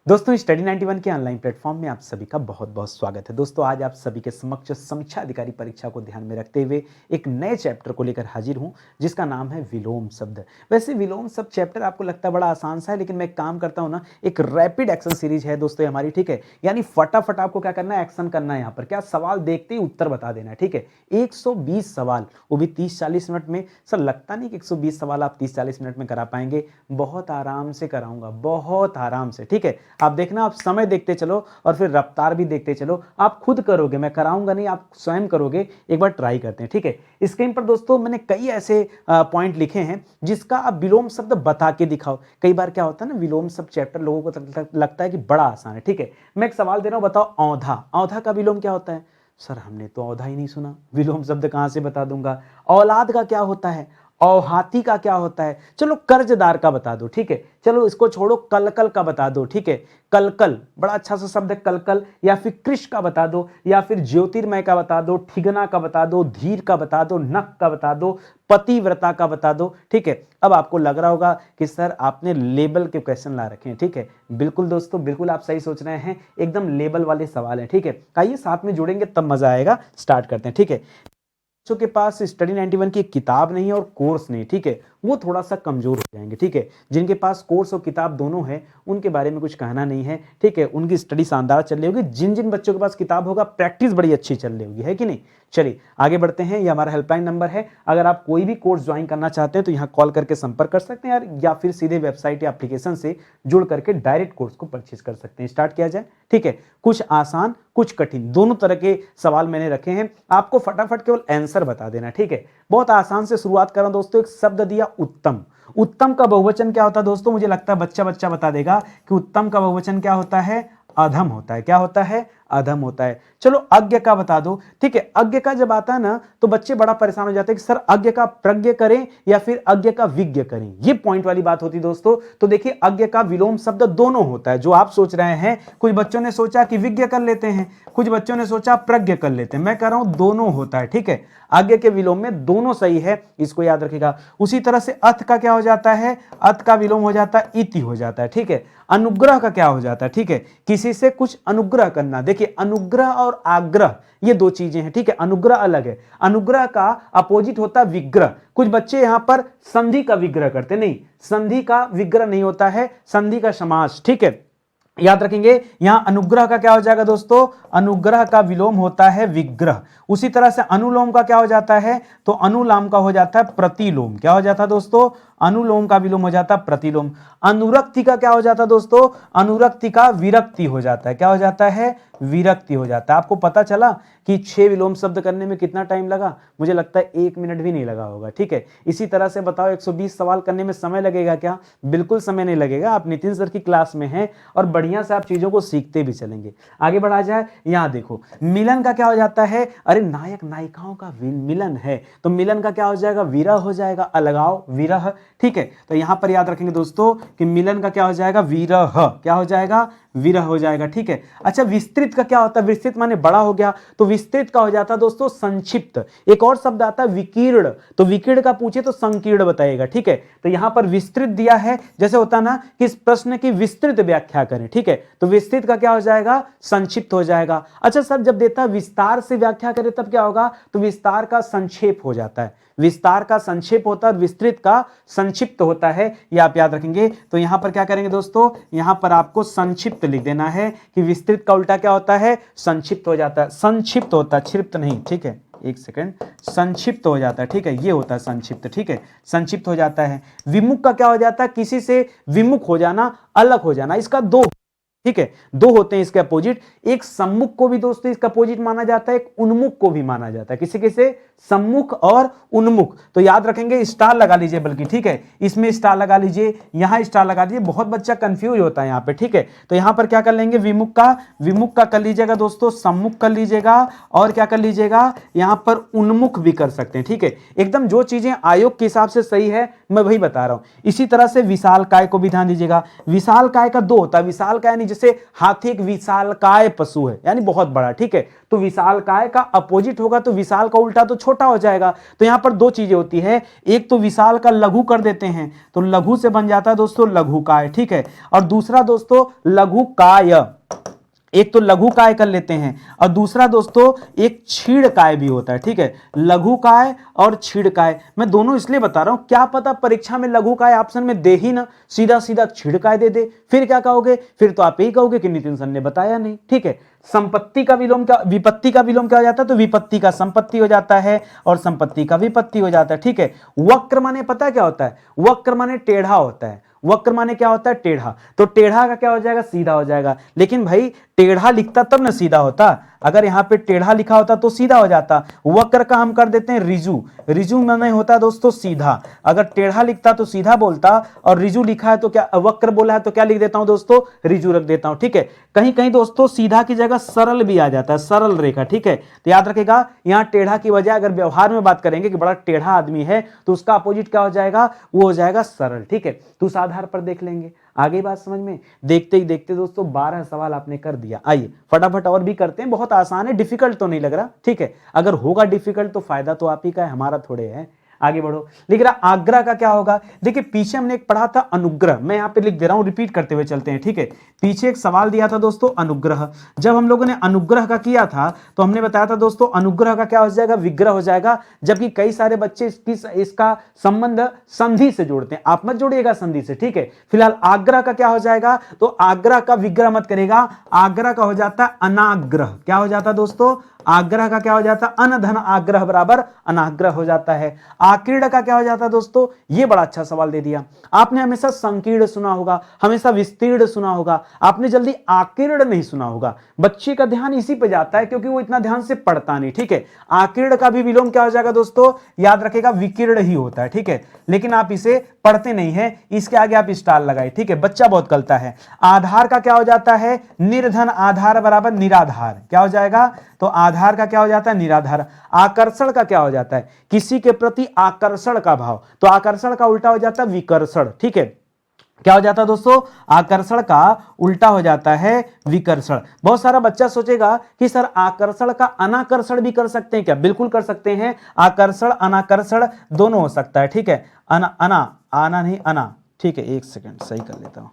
दोस्तों स्टडी 91 के online platform में आप सभी का बहुत बहुत स्वागत है। दोस्तों आज आप सभी के समक्ष समीक्षा अधिकारी परीक्षा को ध्यान में रखते हुए एक नए चैप्टर को लेकर हाजिर हूं जिसका नाम है विलोम शब्द। वैसे विलोम शब्द चैप्टर आपको लगता है बड़ा आसान सा है, लेकिन मैं एक काम करता हूं ना, एक रैपिड एक्शन सीरीज है दोस्तों हमारी, ठीक है। यानी फटाफट आपको क्या करना है, एक्शन करना है। यहाँ पर क्या सवाल देखते ही उत्तर बता देना है, ठीक है। 120 सवाल, वो भी 30-40 मिनट में। सर लगता नहीं कि 120 सवाल आप 30-40 मिनट में करा पाएंगे। बहुत आराम से कराऊंगा, बहुत आराम से, ठीक है। आप देखना, आप समय देखते चलो और फिर रफ्तार भी देखते चलो। आप खुद करोगे, मैं कराऊंगा नहीं, आप स्वयं करोगे। एक बार ट्राई करते हैं, ठीक है। स्क्रीन पर दोस्तों मैंने कई ऐसे पॉइंट लिखे हैं जिसका आप विलोम शब्द बता के दिखाओ। कई बार क्या होता है ना, विलोम शब्द चैप्टर लोगों को लगता है कि बड़ा आसान है, ठीक है। मैं एक सवाल दे रहा हूं, बताओ औंधा। औंधा का विलोम क्या होता है? सर हमने तो औंधा ही नहीं सुना, विलोम शब्द कहां से बता दूंगा। औलाद का क्या होता है? औहाती का क्या होता है? चलो कर्जदार का बता दो, ठीक है। चलो इसको छोड़ो, कलकल का बता दो, ठीक है। कलकल बड़ा अच्छा सा शब्द है, कलकल। या फिर कृष का बता दो, या फिर ज्योतिर्मय का बता दो, ठिगना का बता दो, धीर का बता दो, नक का बता दो, पतिव्रता का बता दो, ठीक है। अब आपको लग रहा होगा कि सर आपने लेबल के क्वेश्चन ला रखे हैं, ठीक है। बिल्कुल दोस्तों, बिल्कुल आप सही सोच रहे हैं, एकदम लेबल वाले सवाल हैं, ठीक है। आइए साथ में जुड़ेंगे तब मजा आएगा। स्टार्ट करते हैं, ठीक है। बच्चों के पास स्टडी 91 की एक किताब नहीं है और कोर्स नहीं, ठीक है, वो थोड़ा सा कमजोर हो जाएंगे, ठीक है। जिनके पास कोर्स और किताब दोनों है उनके बारे में कुछ कहना नहीं है, ठीक है। उनकी स्टडी शानदार चल रही होगी। जिन जिन बच्चों के पास किताब होगा, प्रैक्टिस बड़ी अच्छी चल रही होगी, है कि नहीं। चलिए आगे बढ़ते हैं। ये हमारा हेल्पलाइन नंबर है। अगर आप कोई भी कोर्स ज्वाइन करना चाहते हैं तो यहाँ कॉल करके संपर्क कर सकते हैं यार, या फिर सीधे वेबसाइट या एप्लीकेशन से जुड़ करके डायरेक्ट कोर्स को परचेज कर सकते हैं। स्टार्ट किया जाए, ठीक है। कुछ आसान कुछ कठिन दोनों तरह के सवाल मैंने रखे हैं, आपको फटाफट केवल आंसर बता देना, ठीक है। बहुत आसान से शुरुआत कर रहा हूं दोस्तों। एक शब्द दिया उत्तम। उत्तम का बहुवचन क्या होता है दोस्तों? मुझे लगता है बच्चा बच्चा बता देगा कि उत्तम का बहुवचन क्या होता है? अधम होता है। क्या होता है? अधम होता है। चलो अज्ञ का बता दो, ठीक है। अज्ञ का जब आता है ना तो बच्चे बड़ा परेशान हो जाते हैं कि सर अज्ञ का प्रज्ञ करें या फिर अज्ञ का विज्ञ करें। ये पॉइंट वाली बात होती है दोस्तों। तो देखिए अज्ञ का विलोम शब्द दोनों होता है। जो आप सोच रहे हैं, कुछ बच्चों ने सोचा कि विज्ञ कर लेते हैं, कुछ बच्चों ने सोचा प्रज्ञ कर लेते हैं। मैं कह रहा हूं दोनों होता है, ठीक है। अज्ञ के विलोम में दोनों सही है, इसको याद रखिएगा। उसी तरह से अथ का क्या हो जाता है? अथ का विलोम हो जाता है इति हो जाता है, ठीक है। अनुग्रह का क्या हो जाता है? ठीक है, किसी से कुछ अनुग्रह करना। देखिए अनुग्रह और आग्रह ये दो चीजें हैं, ठीक है। अनुग्रह अलग है, अनुग्रह का अपोजिट होता है विग्रह। कुछ बच्चे यहां पर संधि का विग्रह करते नहीं, संधि का विग्रह नहीं होता है, संधि का समास, ठीक है। याद रखेंगे। यहां अनुग्रह का क्या हो जाएगा दोस्तों? अनुग्रह का विलोम होता है विग्रह। उसी तरह से अनुलोम का क्या हो जाता है? तो अनुलोम का हो जाता है प्रतिलोम। क्या हो जाता है दोस्तों? अनुलोम का विलोम हो जाता है प्रतिलोम। अनुरक्ति का क्या हो जाता है दोस्तों? अनुरक्ति का विरक्ति हो जाता है। क्या हो जाता है? विरक्ति हो जाता है। आपको पता चला कि 6 विलोम शब्द करने में कितना टाइम लगा? मुझे लगता है 1 मिनट भी नहीं लगा होगा, ठीक है। इसी तरह से बताओ 120 सवाल करने में समय लगेगा क्या? बिल्कुल समय नहीं लगेगा। आप नितिन सर की क्लास में हैं और बढ़िया से आप चीजों को सीखते भी चलेंगे। आगे बढ़ा जाए। यहां देखो मिलन का क्या हो जाता है? अरे नायक नायिकाओं का मिलन है तो मिलन का क्या हो जाएगा? विरह हो जाएगा। अलगाव विरह, ठीक है। तो यहां पर याद रखेंगे दोस्तों कि मिलन का क्या हो जाएगा? विरह। क्या हो जाएगा? विरह हो जाएगा, ठीक है। अच्छा विस्तृत का क्या होता है? विस्तृत माने बड़ा हो गया, तो विस्तृत का हो जाता है दोस्तों संक्षिप्त। एक और शब्द आता है विकीर्ण, तो विकीर्ण का पूछे तो संकीर्ण बताएगा, ठीक है। तो यहां पर विस्तृत दिया है, जैसे होता ना कि इस प्रश्न की विस्तृत व्याख्या करें, ठीक है। तो विस्तृत का क्या हो जाएगा? संक्षिप्त हो जाएगा। अच्छा सर जब देता है विस्तार से व्याख्या करें तब क्या होगा? तो विस्तार का संक्षेप हो जाता है। विस्तार का संक्षेप होता है, विस्तृत का संक्षिप्त होता है, ये आप याद रखेंगे। तो यहां पर क्या करेंगे दोस्तों? यहां पर आपको संक्षिप्त लिख देना है कि विस्तृत का उल्टा क्या होता है? संक्षिप्त हो जाता है। संक्षिप्त होता है, क्षिप्त नहीं, ठीक है। एक सेकंड, संक्षिप्त हो जाता है, ठीक है। ये होता है संक्षिप्त, ठीक है। संक्षिप्त हो जाता है। विमुख का क्या हो जाता है? किसी से विमुख हो जाना, अलग हो जाना। इसका दो, ठीक है, दो होते हैं इसके अपोजिट। एक सम्मुख को भी दोस्तों इसका अपोजिट माना जाता है, एक उन्मुख को भी माना जाता है। किसी किसे? सम्मुख और उन्मुख। तो याद रखेंगे, स्टार लगा लीजिए बल्कि, ठीक है। इसमें स्टार लगा लीजिए, यहां स्टार लगा दीजिए। बहुत बच्चा कंफ्यूज होता है यहां पे, ठीक है। तो यहां पर क्या कर लेंगे? विमुख का कर लीजिएगा दोस्तों, सम्मुख कर लीजिएगा, और क्या कर लीजिएगा? यहां पर उन्मुख भी कर सकते हैं, ठीक है। एकदम जो चीजें आयोग के हिसाब से सही है मैं वही बता रहा हूं। इसी तरह से विशाल काय को भी ध्यान दीजिएगा। विशाल काय का दो होता है, विशाल काय जैसे हाथी एक विशालकाय पशु है, यानी बहुत बड़ा, ठीक है। तो विशालकाय का अपोजिट होगा तो विशाल का उल्टा तो छोटा हो जाएगा। तो यहां पर दो चीजें होती है, एक तो विशाल का लघु कर देते हैं तो लघु से बन जाता है दोस्तों लघुकाय, ठीक है। और दूसरा दोस्तों लघुकाय, एक तो लघु काय कर लेते हैं और दूसरा दोस्तों एक छीड़ काय भी होता है, ठीक है। लघु काय और छीड़ काय, मैं दोनों इसलिए बता रहा हूं, क्या पता परीक्षा में लघु काय ऑप्शन में दे ही ना, सीधा सीधा छीड़ काय दे दे, फिर क्या कहोगे, फिर तो आप यही कहोगे कि नितिन सर ने बताया नहीं, ठीक है। संपत्ति का विलोम क्या, विपत्ति का विलोम क्या हो जाता है, तो विपत्ति का संपत्ति हो जाता है और संपत्ति का विपत्ति हो जाता है, ठीक है। वक्र माने पता है क्या होता है, वक्र माने टेढ़ा होता है, वक्र माने क्या होता है, टेढ़ा। तो टेढ़ा का क्या हो जाएगा, सीधा हो जाएगा। लेकिन भाई टेढ़ा लिखता तब ना सीधा होता, अगर यहां पे टेढ़ा लिखा होता तो सीधा हो जाता। वक्र का हम कर देते हैं रिजु, रिजु माने होता है दोस्तों सीधा, अगर टेढ़ा लिखता तो सीधा बोलता और रिजु लिखा है तो क्या, वक्र बोला है तो क्या लिख देता हूं दोस्तों, रिजु रख देता हूं, ठीक है। कहीं कहीं दोस्तों सीधा की जगह सरल भी आ जाता है, सरल रेखा, ठीक है। तो याद रखेगा यहां टेढ़ा की वजह अगर व्यवहार में बात करेंगे कि बड़ा टेढ़ा आदमी है तो उसका अपोजिट क्या हो जाएगा, वो हो जाएगा सरल, ठीक है। तो उस आधार पर देख लेंगे, आगे बात समझ में। देखते ही देखते दोस्तों 12 सवाल आपने कर दिया। आइए फटाफट और भी करते हैं, बहुत आसान है, डिफिकल्ट तो नहीं लग रहा, ठीक है। अगर होगा डिफिकल्ट तो फायदा तो आप ही का है, हमारा थोड़े है। आगे बढ़ो, लिख रहा आग्रह का क्या होगा। देखिए पीछे हमने एक पढ़ा था अनुग्रह, मैं यहां पे लिख दे रहा हूं, रिपीट करते हुए चलते हैं, ठीक है। पीछे एक सवाल दिया था दोस्तों अनुग्रह, जब हम लोगों ने अनुग्रह का किया था तो हमने बताया था दोस्तों अनुग्रह का क्या हो जाएगा, विग्रह हो जाएगा। जबकि कई सारे बच्चे इसका संबंध संधि से जोड़ते हैं, आप मत जोड़िएगा संधि से, ठीक है। फिलहाल आग्रह का क्या हो जाएगा, तो आग्रह का विग्रह मत करेगा, आग्रह का हो जाता है अनाग्रह। क्या हो जाता है दोस्तों, आग्रह का क्या हो जाता है, अन धन आग्रह बराबर अनाग्रह हो जाता है। आकीर्ण का क्या हो जाता है दोस्तों, ये बड़ा अच्छा सवाल दे दिया। आपने हमेशा संकीर्ण सुना होगा, हमेशा विस्तीर्ण सुना होगा, आपने जल्दी आकीर्ण नहीं सुना होगा। बच्चे का ध्यान इसी पे जाता है क्योंकि वो इतना ध्यान से पढ़ता नहीं, ठीक है। आकीर्ण का भी विलोम क्या हो जाएगा दोस्तों, याद रखेगा विकीर्ण ही होता है, ठीक है। लेकिन आप इसे पढ़ते नहीं है, इसके आगे आप स्टार लगाए, ठीक है, बच्चा बहुत गलता है। आधार का क्या हो जाता है, निर्धन आधार बराबर निराधार, क्या हो जाएगा, तो आधार का क्या हो जाता है, निराधार। आकर्षण का क्या हो जाता है, किसी के प्रति आकर्षण का भाव, तो आकर्षण का उल्टा हो जाता है विकर्षण, ठीक है। क्या हो जाता है दोस्तों, आकर्षण का उल्टा हो जाता है विकर्षण। बहुत सारा बच्चा सोचेगा कि सर आकर्षण का अनाकर्षण भी कर सकते हैं क्या, बिल्कुल कर सकते हैं, आकर्षण अनाकर्षण दोनों हो सकता है, ठीक है। अना अना आना नहीं अना, ठीक है, एक सेकंड सही कर लेता हूं,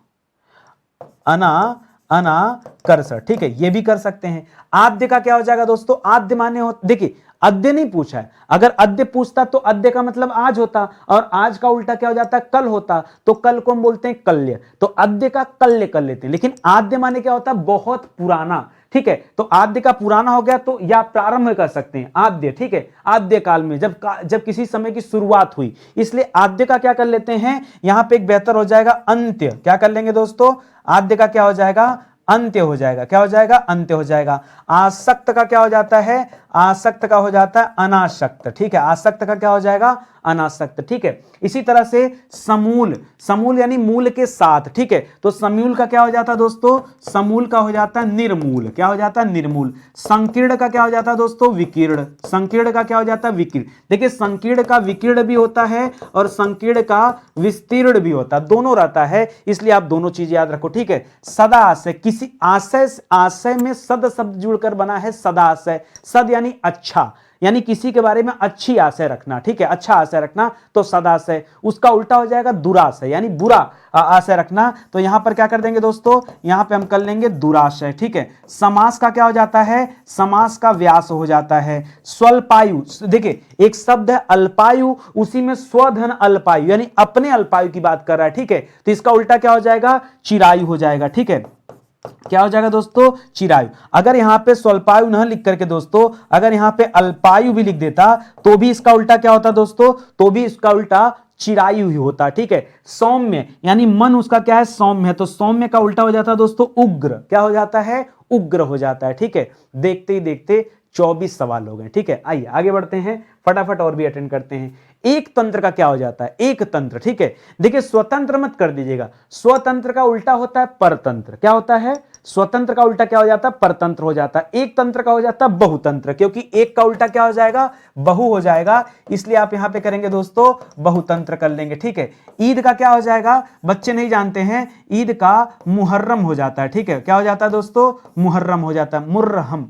अना अनाकर्षण, ठीक है, ये भी कर सकते हैं। आद्य का क्या हो जाएगा दोस्तों, आद्य माने हो, देखिए अद्य नहीं पूछा है, अगर अद्य पूछता तो अद्य का मतलब आज होता और आज का उल्टा क्या हो जाता है, कल होता, तो कल को हम बोलते हैं कल्य, तो अद्य का कल्य कर लेते हैं। लेकिन आद्य माने क्या होता है, बहुत पुराना, ठीक है। तो आद्य का पुराना हो गया तो या प्रारंभ कर सकते हैं आद्य, ठीक है, आद्य काल में जब किसी समय की शुरुआत हुई, इसलिए आद्य का क्या कर लेते हैं, यहां पे एक बेहतर हो जाएगा अंत्य। क्या कर लेंगे दोस्तों, आद्य का क्या हो जाएगा, अंत्य हो जाएगा, क्या हो जाएगा, अंत्य हो जाएगा। आसक्त का क्या हो जाता है, आसक्त का हो जाता है अनासक्त, ठीक है, आसक्त का क्या हो जाएगा, अनासक्त, ठीक है। इसी तरह से समूल, समूल यानी मूल के साथ, ठीक है, तो समूल का क्या हो जाता है दोस्तों, समूल का हो जाता है निर्मूल, क्या हो जाता है, निर्मूल। संकीर्ण का क्या हो जाता है दोस्तों, विकीर्ण, संकीर्ण का क्या हो जाता है, विकीर्ण। देखिए संकीर्ण का विकीर्ण भी होता है और संकीर्ण का विस्तीर्ण भी होता है, दोनों रहता है, इसलिए आप दोनों चीज याद रखो, ठीक है। सदा आशय, किसी आशय, आशय में सद शब्द जुड़कर बना है सदा आशय, सद यानी अच्छा, यानी किसी के बारे में अच्छी आशय रखना, ठीक है, अच्छा आशय रखना, तो सदाशय। उसका उल्टा हो जाएगा दुराशय, यानी बुरा आशय रखना, तो यहां पर क्या कर देंगे दोस्तों, यहां पे हम कर लेंगे दुराशय, ठीक है। समास का क्या हो जाता है, समास का व्यास हो जाता है स्वल्पायु। देखिए एक शब्द है अल्पायु, उसी में स्वधन अल्पायु यानी अपने अल्पायु की बात कर रहा है, ठीक है, तो इसका उल्टा क्या हो जाएगा, चिरायु हो जाएगा, ठीक है। क्या हो जाएगा दोस्तों, चिरायु। अगर यहां पे स्वल्पायु न लिख करके दोस्तों अगर यहां पे अल्पायु भी लिख देता तो भी इसका उल्टा क्या होता दोस्तों, तो भी इसका उल्टा चिरायु ही होता, ठीक है। सौम्य यानी मन उसका क्या है, सौम्य है, तो सौम्य का उल्टा हो जाता है दोस्तों उग्र, क्या हो जाता है, उग्र हो जाता है, ठीक है। देखते ही देखते 24 सवाल हो गए, ठीक है। आइए आगे बढ़ते हैं, फटाफट और भी अटेंड करते हैं। एक तंत्र का क्या हो जाता है, एक तंत्र, ठीक है। देखिए स्वतंत्र मत कर दीजिएगा, स्वतंत्र का उल्टा होता है परतंत्र। क्या होता है, स्वतंत्र का उल्टा क्या हो जाता है, परतंत्र हो जाता है। एक तंत्र का हो जाता है बहुतंत्र, क्योंकि एक का उल्टा क्या हो जाएगा, बहु हो जाएगा, इसलिए आप यहां पे करेंगे दोस्तों बहुतंत्र कर लेंगे, ठीक है। ईद का क्या हो जाएगा, बच्चे नहीं जानते हैं, ईद का मुहर्रम हो जाता है, ठीक है। क्या हो जाता है दोस्तों, मुहर्रम हो जाता है, मुर्रहम,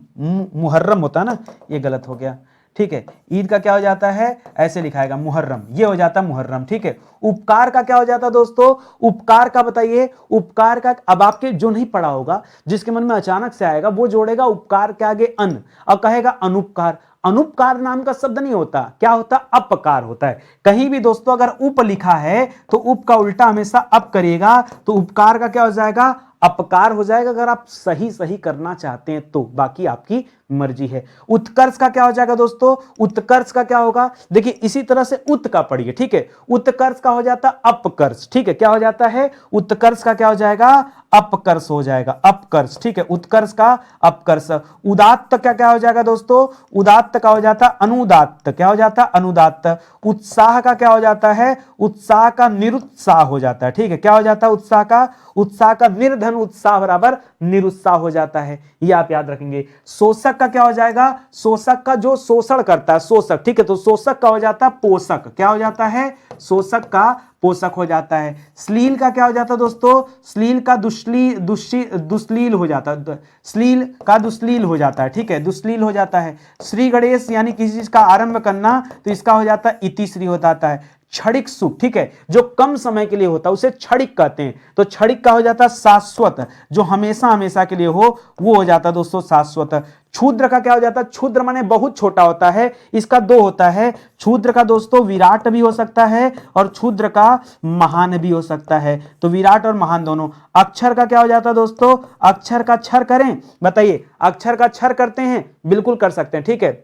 मुहर्रम होता है ना, ये गलत हो गया, ठीक है। ईद का क्या हो जाता है, ऐसे लिखाएगा मुहर्रम, ये हो जाता है मुहर्रम, ठीक है। उपकार का क्या हो जाता है दोस्तों, उपकार का बताइए, उपकार का अब आपके जो नहीं पढ़ा होगा, जिसके मन में अचानक से आएगा, वो जोड़ेगा उपकार के आगे अन और कहेगा अनुपकार। अनुपकार नाम का शब्द नहीं होता, क्या होता, अपकार होता है। कहीं भी दोस्तों अगर उप लिखा है तो उप का उल्टा हमेशा अप करिएगा, तो उपकार का क्या हो जाएगा, अपकार हो जाएगा, अगर आप सही सही करना चाहते हैं तो, बाकी आपकी मर्जी है। उत्कर्ष का क्या हो जाएगा दोस्तों, उत्कर्ष का क्या होगा, देखिए इसी तरह से उत का पढ़िए, ठीक है। उत्कर्ष का हो जाता अपकर्ष, ठीक है। क्या हो जाता है, उत्कर्ष का क्या हो जाएगा, अपकर्ष हो जाएगा, अपकर्ष, ठीक है। उत्कर्ष का अपकर्ष। उदात्त का क्या हो जाएगा दोस्तों, उदात्त का हो जाता अनुदात्त, क्या हो जाता अनुदात्त। उत्साह का क्या हो जाता है, उत्साह का निरुत्साह हो जाता है, ठीक है। क्या हो जाता है उत्साह का, उत्साह का निर्धन उत्साह बराबर निरुत्साह हो जाता है, ये आप याद रखेंगे। शोषक का क्या हो जाएगा, शोषक का जो शोषण करता है, शोषक, ठीक है। तो शोषक का हो जाता है पोषक, क्या हो जाता है, शोषक का पोषक हो जाता है। श्लील का क्या हो जाता है दोस्तों, श्लील का दुश्लील हो जाता है, श्लील का दुश्लील हो जाता है, ठीक है, दुश्लील हो जाता है। श्री गणेश यानी किसी चीज का आरंभ करना, तो इसका हो जाता है इतिश्री हो जाता है। क्षणिक सुख, ठीक है, जो कम समय के लिए होता है उसे क्षणिक कहते हैं, तो क्षणिक का हो जाता है शाश्वत, जो हमेशा हमेशा के लिए हो, वो हो जाता है दोस्तों शाश्वत। क्षुद्र का क्या हो जाता है, क्षुद्र माने बहुत छोटा होता है, इसका दो होता है, क्षुद्र का दोस्तों विराट भी हो सकता है और क्षुद्र का महान भी हो सकता है, तो विराट और महान दोनों। अक्षर का क्या हो जाता है दोस्तों, अक्षर का क्षर करें, बताइए अक्षर का क्षर करते हैं, बिल्कुल कर सकते हैं, ठीक है,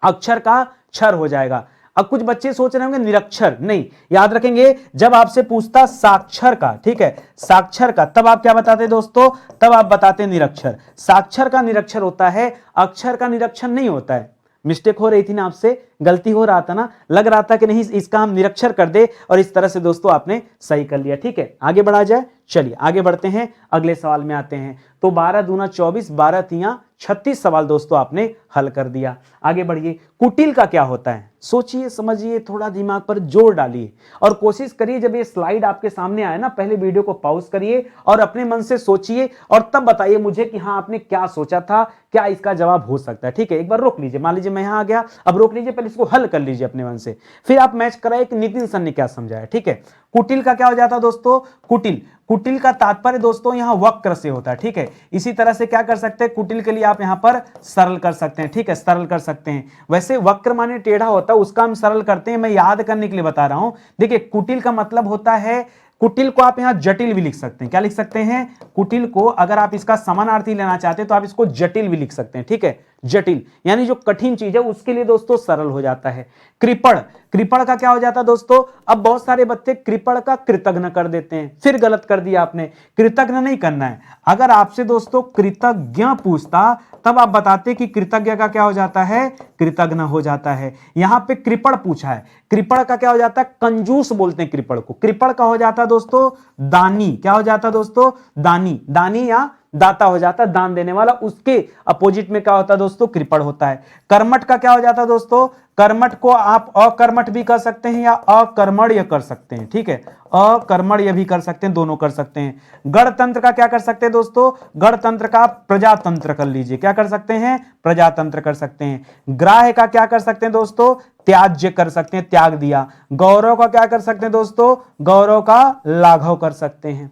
अक्षर का क्षर हो जाएगा। अब कुछ बच्चे सोच रहे होंगे निरक्षर, नहीं, याद रखेंगे जब आपसे पूछता साक्षर का, ठीक है, साक्षर का, तब आप क्या बताते दोस्तों, तब आप बताते निरक्षर। साक्षर का निरक्षर होता है, अक्षर का निरक्षर नहीं होता है। मिस्टेक हो रही थी ना आपसे, गलती हो रहा था ना, लग रहा था कि नहीं इसका हम निरक्षर कर दे, और इस तरह से दोस्तों आपने सही कर लिया, ठीक है। आगे बढ़ा जाए, चलिए आगे बढ़ते हैं, अगले सवाल में आते हैं। तो 12 दूना 24, 12 तिया 36 सवाल दोस्तों आपने हल कर दिया। आगे बढ़िए, कुटिल का क्या होता है, सोचिए समझिए, थोड़ा दिमाग पर जोर डालिए और कोशिश करिए, जब ये स्लाइड आपके सामने आए ना, पहले वीडियो को पॉज करिए और अपने मन से सोचिए और तब बताइए मुझे कि हाँ आपने क्या सोचा था, क्या इसका जवाब हो सकता है, ठीक है। एक बार रोक लीजिए, मान लीजिए मैं यहां आ गया, अब रोक लीजिए, पहले इसको हल कर लीजिए अपने मन से, फिर आप मैच कराइए कि नितिन सर ने क्या समझाया, ठीक है। कुटिल का क्या हो जाता है दोस्तों, कुटिल, कुटिल का तात्पर्य दोस्तों यहां वक्र से होता है, ठीक है। इसी तरह से क्या कर सकते हैं, कुटिल के लिए आप यहां पर सरल कर सकते हैं, ठीक है, सरल कर सकते हैं। वैसे वक्र माने टेढ़ा होता है, उसका हम सरल करते हैं, मैं याद करने के लिए बता रहा हूं। देखिए कुटिल का मतलब होता है, कुटिल को आप यहां जटिल भी लिख सकते हैं, क्या लिख सकते हैं, कुटिल को अगर आप इसका समानार्थी लेना चाहते हैं तो आप इसको जटिल भी लिख सकते हैं, ठीक है, जटिल यानी जो कठिन चीज है उसके लिए दोस्तों सरल हो जाता है। कृपण, कृपण का क्या हो जाता है दोस्तों, अब बहुत सारे बच्चे कृपण का कृतघ्न कर देते हैं, फिर गलत कर दिया आपने, कृतघ्न नहीं करना है। अगर आपसे दोस्तों कृतज्ञ पूछता तब आप बताते कि कृतज्ञ का क्या हो जाता है, कृतघ्न हो जाता है। यहां पे कृपण पूछा है, कृपण का क्या हो जाता है, कंजूस बोलते हैं कृपण को, कृपण का हो जाता है दोस्तों दानी, क्या हो जाता है दोस्तों दानी, दानी या दाता हो जाता है, दान देने वाला, उसके अपोजिट में क्या होता है दोस्तों, कृपण होता है। कर्मठ का क्या हो जाता है दोस्तों, कर्मठ को आप अकर्मठ भी कर सकते हैं या अकर्मण्य कर सकते हैं, ठीक है, अकर्मण्य भी कर सकते हैं, दोनों कर सकते हैं। गणतंत्र का क्या कर सकते हैं दोस्तों, गणतंत्र का प्रजातंत्र कर लीजिए, क्या कर सकते हैं, प्रजातंत्र कर सकते हैं। ग्राह्य का क्या कर सकते हैं दोस्तों, त्याज्य कर सकते हैं, त्याग दिया। गौरव का क्या कर सकते हैं दोस्तों, गौरव का लाघव कर सकते हैं।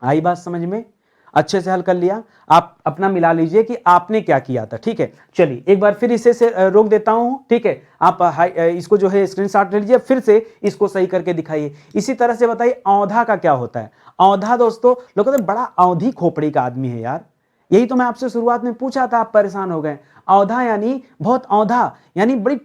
आई बात समझ में, अच्छे से हल कर लिया, आप अपना मिला लीजिए कि आपने क्या किया था, ठीक है। चलिए एक बार फिर इसे से रोक देता हूं, ठीक है, आप इसको जो है स्क्रीनशॉट ले लीजिए, फिर से इसको सही करके दिखाइए। इसी तरह से बताइए औंधा का क्या होता है। औंधा दोस्तों लोग कहते हैं बड़ा औंधी खोपड़ी का आदमी है यार, यही तो मैं आपसे शुरुआत में पूछा था, आप परेशान हो गए। औंधा यानी बहुत औंधा, यानी बड़ी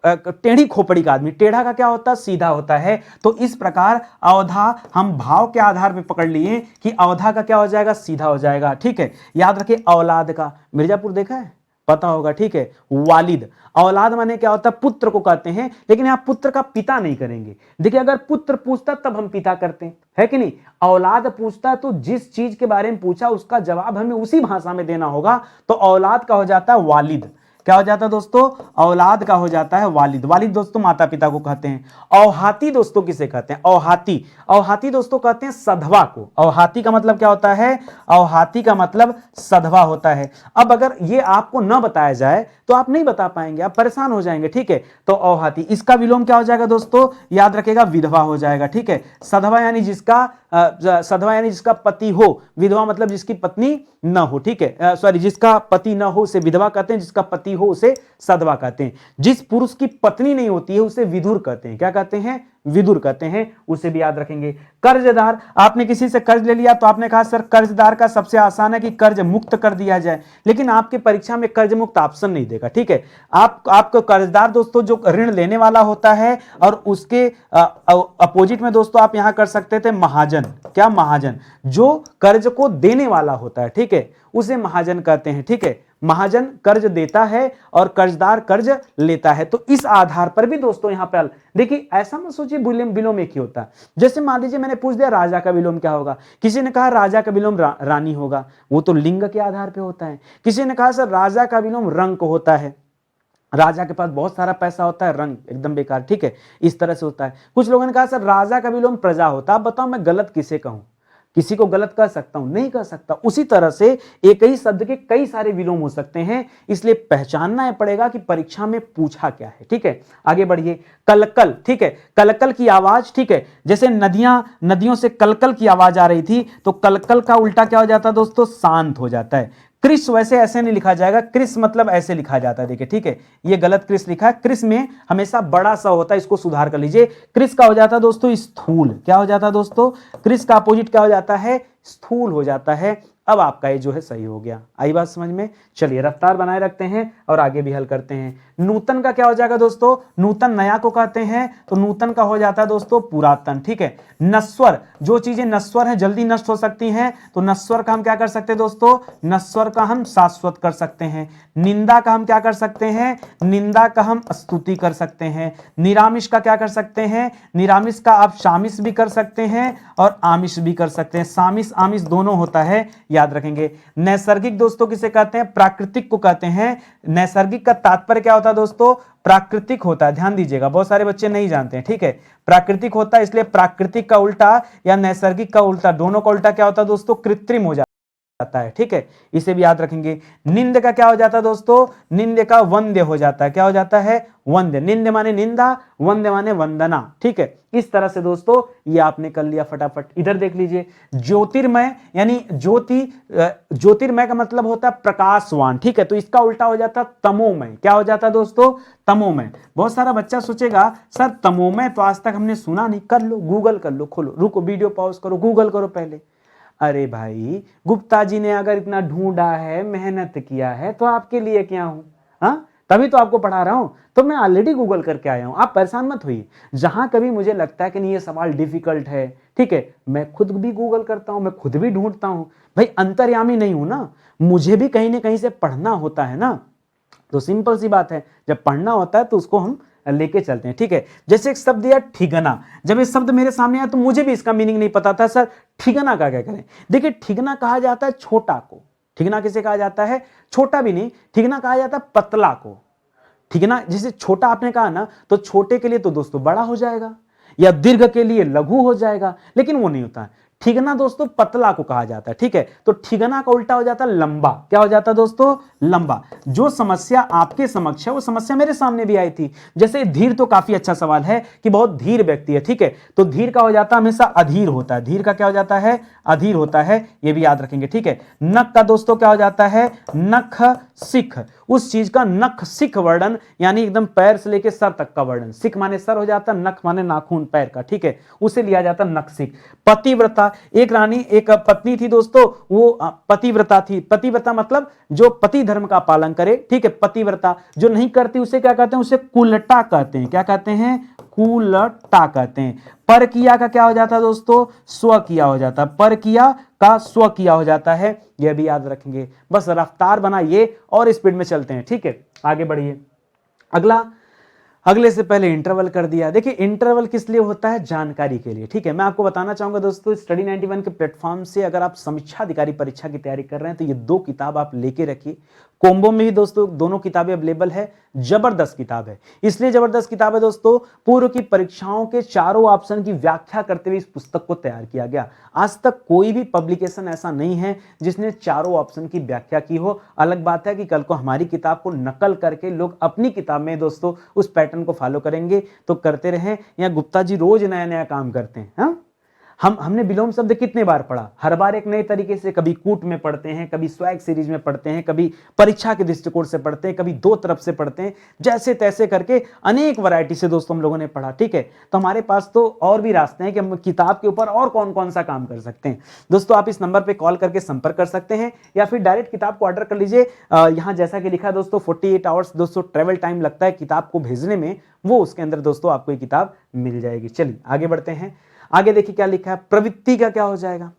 टेढ़ी खोपड़ी का आदमी। टेढ़ा का क्या होता है, सीधा होता है। तो इस प्रकार औंधा हम भाव के आधार पर पकड़ लिए कि औंधा का क्या हो जाएगा, सीधा हो जाएगा, ठीक है। याद रखिए औलाद का, मिर्जापुर देखा है, पता होगा, ठीक है। वालिद, औलाद माने क्या होता है, पुत्र को कहते हैं, लेकिन यहां पुत्र का पिता नहीं करेंगे। देखिए अगर पुत्र पूछता तब हम पिता करते हैं, है कि नहीं। औलाद पूछता तो जिस चीज के बारे में पूछा उसका जवाब हमें उसी भाषा में देना होगा, तो औलाद का हो जाता है वालिद। क्या हो जाता है दोस्तों, औलाद का हो जाता है वालिद। वालिद दोस्तों माता पिता को कहते हैं। औहाती दोस्तों किसे कहते हैं, औहाती, औहाती दोस्तों कहते हैं सधवा को। औहाती का मतलब क्या होता है, औहाती का मतलब सधवा होता है। अब अगर ये आपको न बताया जाए तो आप नहीं बता पाएंगे, आप परेशान हो जाएंगे, ठीक है। तो औहाती, इसका विलोम क्या हो जाएगा दोस्तों, याद रखेगा विधवा हो जाएगा, ठीक है। सधवा यानी जिसका सधवा यानी जिसका पति हो, विधवा मतलब जिसकी पत्नी न हो, ठीक है। सॉरी, जिसका पति न हो उसे विधवा कहते हैं, जिसका पति हो उसे सधवा कहते हैं। जिस पुरुष की पत्नी नहीं होती है उसे विधुर कहते हैं। क्या कहते हैं, विदुर कहते हैं, उसे भी याद रखेंगे। कर्जदार, आपने किसी से कर्ज ले लिया तो आपने कहा सर कर्जदार का सबसे आसान है कि कर्ज मुक्त कर दिया जाए, लेकिन आपके परीक्षा में कर्ज मुक्त ऑप्शन नहीं देगा, ठीक है। आपको कर्जदार दोस्तों जो ऋण लेने वाला होता है, और उसके अपोजिट में दोस्तों आप यहां कर सकते थे महाजन। क्या, महाजन, जो कर्ज को देने वाला होता है, ठीक है, उसे महाजन कहते हैं, ठीक है। महाजन कर्ज देता है और कर्जदार कर्ज लेता है। तो इस आधार पर भी दोस्तों यहां पर देखिए, ऐसा मत सोचिए विलोम एक ही होता है। जैसे मान लीजिए मैंने पूछ दिया राजा का विलोम क्या होगा, किसी ने कहा राजा का विलोम रानी होगा, वो तो लिंग के आधार पर होता है। किसी ने कहा सर राजा का विलोम रंक होता है, राजा के पास बहुत सारा पैसा होता है, रंग एकदम बेकार, ठीक है, इस तरह से होता है। कुछ लोगों ने कहा सर राजा का विलोम प्रजा होता है। अब बताओ मैं गलत किसे कहूं, किसी को गलत कह सकता हूं, नहीं कह सकता। उसी तरह से एक ही शब्द के कई सारे विलोम हो सकते हैं, इसलिए पहचानना पड़ेगा कि परीक्षा में पूछा क्या है, ठीक है। आगे बढ़िए, कलकल, ठीक है, कलकल की आवाज, ठीक है, जैसे नदियों से कलकल की आवाज आ रही थी, तो कलकल का उल्टा क्या हो जाता है दोस्तों, शांत हो जाता है। क्रिस वैसे ऐसे नहीं लिखा जाएगा, क्रिस मतलब ऐसे लिखा जाता है, देखिए, ठीक है, ये गलत क्रिस लिखा है, क्रिस में हमेशा बड़ा सा होता है, इसको सुधार कर लीजिए। क्रिस का हो जाता है दोस्तों स्थूल। क्या हो जाता है दोस्तों, क्रिस का अपोजिट क्या हो जाता है, स्थूल हो जाता है। अब आपका ये जो है सही हो गया, आई बात समझ में। चलिए रफ्तार बनाए रखते हैं और आगे भी हल करते हैं। नूतन का क्या हो जाएगा दोस्तों, नूतन नया को कहते हैं, तो नूतन का हो जाता है दोस्तों पुरातन, ठीक है। नश्वर, जो चीजें नश्वर हैं, जल्दी नष्ट हो सकती हैं, तो नश्वर का हम क्या कर सकते हैं दोस्तों, नश्वर का हम शाश्वत कर सकते हैं। निंदा का हम क्या कर सकते हैं, निंदा का हम स्तुति कर सकते हैं। निरामिष का क्या कर सकते हैं, निरामिष का आप शामिश भी कर सकते हैं और आमिष भी कर सकते हैं, शामिश आमिष दोनों होता है, याद रखेंगे। नैसर्गिक दोस्तों किसे कहते हैं, प्राकृतिक को कहते हैं। नैसर्गिक का तात्पर्य क्या होता है दोस्तों, प्राकृतिक होता है, ध्यान दीजिएगा, बहुत सारे बच्चे नहीं जानते हैं, ठीक है। प्राकृतिक होता है, इसलिए प्राकृतिक का उल्टा या नैसर्गिक का उल्टा, दोनों का उल्टा क्या होता है दोस्तों, कृत्रिम हो जाता है, ठीक है, इसे भी याद रखेंगे। निंद का क्या हो जाता है दोस्तों, निंद का वंद्य हो जाता है। क्या हो जाता है, वंद्य। निंद माने निंदा, वंद्य माने वंदना, ठीक है। इस तरह से दोस्तों ये आपने कर लिया फटाफट। इधर देख लीजिए, ज्योतिर्मय यानी ज्योतिर्मय का मतलब होता है प्रकाशवान, ठीक है, तो इसका उल्टा हो जाता है तमोमय। क्या हो जाता है दोस्तों, तमोमय। बहुत सारा बच्चा सोचेगा सर तमोमय तो आज तक हमने सुना नहीं, कर लो, गूगल कर लो, खोलो, रुको वीडियो पॉज करो, गूगल करो पहले। अरे भाई, गुप्ता जी ने अगर इतना ढूंढा है, मेहनत किया है, तो आपके लिए क्या हूं, हाँ, तभी तो आपको पढ़ा रहा हूं, तो मैं ऑलरेडी गूगल करके आया हूं, आप परेशान मत होइए। जहां कभी मुझे लगता है कि नहीं ये सवाल डिफिकल्ट है, ठीक है, मैं खुद भी गूगल करता हूं, मैं खुद भी ढूंढता हूं। भाई अंतर्यामी नहीं हूं ना, मुझे भी कहीं ना कहीं से पढ़ना होता है ना, तो सिंपल सी बात है, जब पढ़ना होता है तो उसको हम लेके चलते हैं, ठीक है। जैसे एक शब्द दिया ठिगना, जब ये शब्द मेरे सामने आया तो मुझे भी इसका मीनिंग नहीं पता था, सर ठिगना का क्या करें। देखिए ठिगना कहा जाता है छोटा को, ठिगना किसे कहा जाता है, छोटा भी नहीं, ठिगना कहा जाता है पतला को। ठिगना जैसे छोटा आपने कहा ना, तो छोटे के लिए तो दोस्तों बड़ा हो जाएगा, या दीर्घ के लिए लघु हो जाएगा, लेकिन वो नहीं होता है। ठिगना दोस्तों पतला को कहा जाता है, ठीक है, तो ठिगना का उल्टा हो जाता है लंबा। क्या हो जाता है दोस्तों, लंबा। जो समस्या आपके समक्ष है वो समस्या मेरे सामने भी आई थी। जैसे धीर, तो काफी अच्छा सवाल है कि बहुत धीर व्यक्ति है, ठीक है, तो धीर का हो जाता है हमेशा अधीर होता है, धीर का क्या हो जाता है, अधीर होता है, ये भी याद रखेंगे, ठीक है। नख का दोस्तों क्या हो जाता है, नख सिख, उस चीज का नख सिख वर्णन, यानी एकदम पैर से लेके सर तक का वर्णन। सिख माने सर हो जाता, नख माने नाखून पैर का, ठीक है, उसे लिया जाता नख सिख। पतिव्रता, एक रानी, एक पत्नी थी दोस्तों, वो पतिव्रता थी। पतिव्रता मतलब जो पति धर्म का पालन करे, ठीक है, पतिव्रता। जो नहीं करती उसे क्या कहते हैं, उसे कुलटा कहते हैं। क्या कहते हैं, कुलटा कहते हैं। पर किया का क्या हो जाता है दोस्तों, स्व किया हो जाता है, पर किया का स्व किया हो जाता है, यह भी याद रखेंगे। बस रफ्तार बनाइए और स्पीड में चलते हैं, ठीक है, आगे बढ़िए। अगला, अगले से पहले इंटरवल कर दिया। देखिए इंटरवल किस लिए होता है, जानकारी के लिए, ठीक है। मैं आपको बताना चाहूंगा दोस्तों, स्टडी 91 के प्लेटफॉर्म से अगर आप समीक्षा अधिकारी परीक्षा की तैयारी कर रहे हैं तो ये दो किताब आप लेके रखिए। कॉम्बो में भी दोस्तों दोनों किताबें अवेलेबल है, जबरदस्त किताब है। इसलिए जबरदस्त किताब है दोस्तों, पूर्व की परीक्षाओं के चारों ऑप्शन की व्याख्या करते हुए इस पुस्तक को तैयार किया गया। आज तक कोई भी पब्लिकेशन ऐसा नहीं है जिसने चारों ऑप्शन की व्याख्या की हो। अलग बात है कि कल को हमारी किताब को नकल करके लोग अपनी किताब में दोस्तों उस पैटर्न को फॉलो करेंगे तो करते रहें। या गुप्ता जी रोज नया नया काम करते हैं। हाँ, हमने विलोम शब्द कितने बार पढ़ा, हर बार एक नए तरीके से, कभी कूट में पढ़ते हैं, कभी स्वैग सीरीज में पढ़ते हैं, कभी परीक्षा के दृष्टिकोण से पढ़ते हैं, कभी दो तरफ से पढ़ते हैं, जैसे तैसे करके अनेक वैरायटी से दोस्तों हम लोगों ने पढ़ा, ठीक है। तो हमारे पास तो और भी रास्ते हैं कि हम किताब के ऊपर और कौन कौन सा काम कर सकते हैं। दोस्तों आप इस नंबर पर कॉल करके संपर्क कर सकते हैं या फिर डायरेक्ट किताब को ऑर्डर कर लीजिए। यहाँ जैसा कि लिखा है दोस्तों 48 आवर्स दोस्तों ट्रेवल टाइम लगता है किताब को भेजने में, वो उसके अंदर दोस्तों आपको ये किताब मिल जाएगी। चलिए आगे बढ़ते हैं। आगे देखिए क्या लिखा है, प्रवृत्ति का क्या हो जाएगा,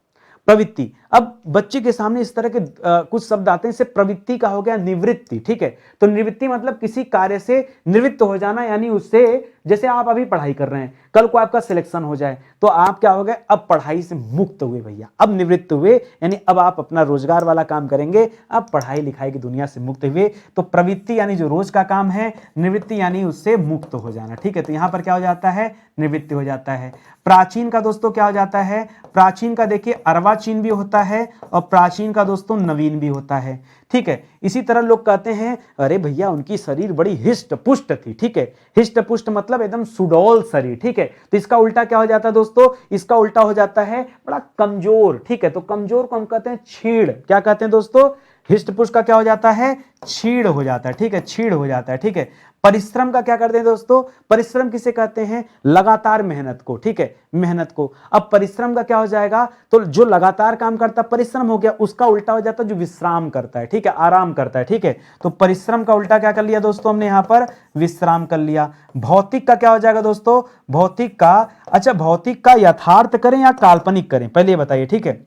प्रवृत्ति। अब बच्चे के सामने इस तरह के कुछ शब्द आते हैं, इससे प्रवृत्ति का हो गया निवृत्ति, ठीक है। तो निवृत्ति मतलब किसी कार्य से निवृत्त हो जाना, यानी उससे, जैसे आप अभी पढ़ाई कर रहे हैं, कल को आपका सिलेक्शन हो जाए तो आप क्या हो गए, अब पढ़ाई से मुक्त हुए भैया, अब निवृत्त हुए, यानी अब आप अपना रोजगार वाला काम करेंगे, अब पढ़ाई लिखाई की दुनिया से मुक्त हुए। तो प्रवृत्ति यानी जो रोज का काम है, निवृत्ति यानी उससे मुक्त हो जाना, ठीक है। तो यहां पर क्या हो जाता है, निवृत्ति हो जाता है। प्राचीन का दोस्तों क्या हो जाता है, प्राचीन का देखिए अर्वाचीन भी होता है और प्राचीन का दोस्तों नवीन भी होता है, ठीक है। इसी तरह लोग कहते हैं अरे भैया उनकी शरीर बड़ी हिष्ट पुष्ट थी, ठीक है। हिष्ट पुष्ट मतलब एकदम सुडौल शरीर, ठीक है। तो इसका उल्टा क्या हो जाता है दोस्तों, इसका उल्टा हो जाता है बड़ा कमजोर, ठीक है। तो कमजोर को हम कहते हैं छीड़, क्या कहते हैं दोस्तों, हिष्ट पुष्ट का क्या हो जाता है, छीड़ हो जाता है, ठीक है, छीड़ हो जाता है, ठीक है। परिश्रम का क्या करते हैं दोस्तों, परिश्रम किसे कहते हैं, लगातार मेहनत को, ठीक है, मेहनत को। अब परिश्रम का क्या हो जाएगा, तो जो लगातार काम करता है परिश्रम हो गया, उसका उल्टा हो जाता है जो विश्राम करता है, ठीक है, आराम करता है, ठीक है। तो परिश्रम का उल्टा क्या कर लिया दोस्तों हमने यहां पर, विश्राम कर लिया। भौतिक का क्या हो जाएगा दोस्तों, भौतिक का, अच्छा भौतिक का यथार्थ करें या काल्पनिक करें, पहले ये बताइए, ठीक है,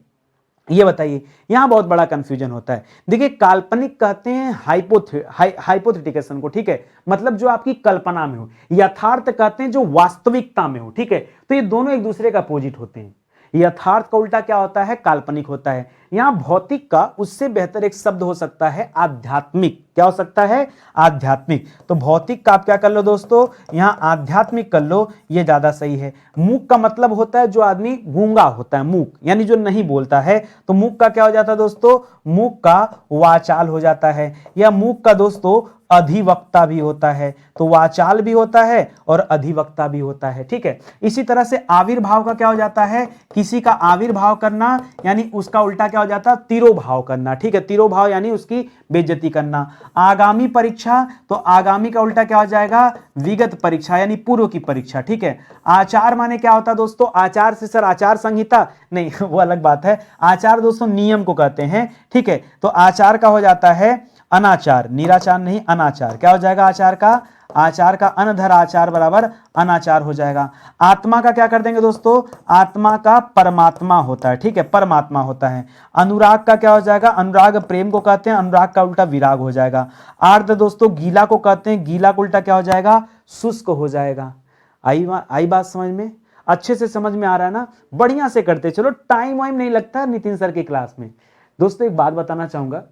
ये बताइए। यहां बहुत बड़ा कंफ्यूजन होता है। देखिए काल्पनिक कहते हैं हाइपोथेटिकल को, ठीक है, मतलब जो आपकी कल्पना में हो। यथार्थ कहते हैं जो वास्तविकता में हो, ठीक है। तो ये दोनों एक दूसरे का अपोजिट होते हैं। यथार्थ का उल्टा क्या होता है, काल्पनिक होता है। यहां भौतिक का उससे बेहतर एक शब्द हो सकता है आध्यात्मिक, क्या हो सकता है, आध्यात्मिक। तो भौतिक का आप क्या कर लो दोस्तों, यहां आध्यात्मिक कर लो, ये ज्यादा सही है। मूक का मतलब होता है जो आदमी गूंगा होता है, मूक यानी जो नहीं बोलता है। तो मूक का क्या हो जाता है दोस्तों, मूक का वाचाल हो जाता है, या मूक का दोस्तों अधिवक्ता भी होता है। तो वाचाल भी होता है और अधिवक्ता भी होता है, ठीक है। इसी तरह से आविर्भाव का क्या हो जाता है, किसी का आविर्भाव करना, यानी उसका उल्टा क्या हो जाता है, तिरोभाव करना, ठीक है। तिरोभाव यानी उसकी बेइज्जती करना। आगामी परीक्षा, तो आगामी का उल्टा क्या हो जाएगा, विगत परीक्षा यानी पूर्व की परीक्षा, ठीक है। आचार माने क्या होता है दोस्तों, आचार से सर आचार संहिता नहीं वो अलग बात है। आचार दोस्तों नियम को कहते हैं, ठीक है। तो आचार का हो जाता है अनाचार, निराचार नहीं, अनाचार। क्या हो जाएगा आचार का, आचार का अनधर आचार बराबर अनाचार हो जाएगा। आत्मा का क्या कर देंगे दोस्तों, आत्मा का परमात्मा होता है, ठीक है, परमात्मा होता है। अनुराग का क्या हो जाएगा, अनुराग प्रेम को कहते हैं, अनुराग का उल्टा विराग हो जाएगा। आर्द्र दोस्तों गीला को कहते हैं, गीला का उल्टा क्या हो जाएगा, शुष्क हो जाएगा। आई बात समझ में, अच्छे से समझ में आ रहा है ना, बढ़िया से करते चलो, टाइम वाइम नहीं लगता नितिन सर की क्लास में। दोस्तों एक बात बताना चाहूंगा,